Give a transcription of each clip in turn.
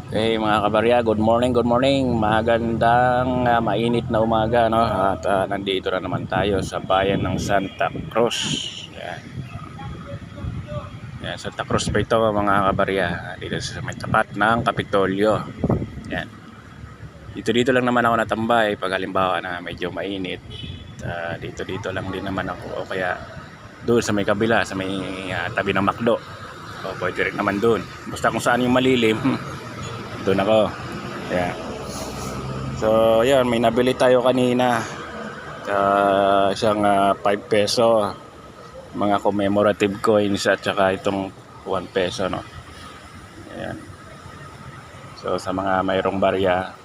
Okay, mga kabarya, good morning, good morning. Magandang mainit na umaga, no? At nandito na naman tayo sa bayan ng Santa Cruz. Yan. Yan, Santa Cruz pa ito, mga kabarya. Dito sa may tapat ng Kapitolyo. Yan. Dito lang naman ako natambay pag halimbawa na medyo mainit. Dito lang din naman ako. O kaya doon sa may kabila, sa may tabi ng McDo. O pwede rin naman doon. Basta kung saan yung malilim, doon ako. Yeah. So, yan, may nabili tayo kanina. Isang 5 peso. Mga commemorative coins at saka itong 1 peso, no. Ayan. So, sa mga mayroong barya,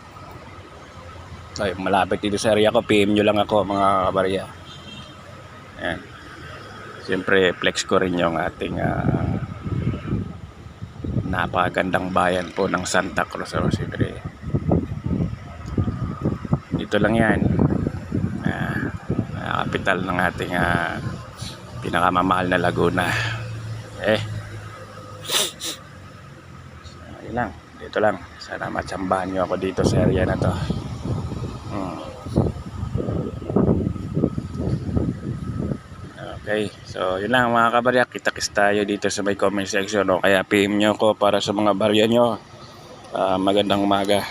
ay, malapit dito sa area ko, PM nyo lang ako, mga barya. Ayan. Siyempre, flex ko rin yung ating napakagandang bayan po ng Santa Cruz. So, siyempre, dito lang yan, kapital ng ating pinakamamahal na Laguna. Ayun lang, dito lang. Sana matsambahan nyo ako dito sa area na to. Okay, so yun lang mga kabarya, kita-kits tayo dito sa may comment section, o kaya PM nyo ko para sa mga barya nyo. Magandang umaga.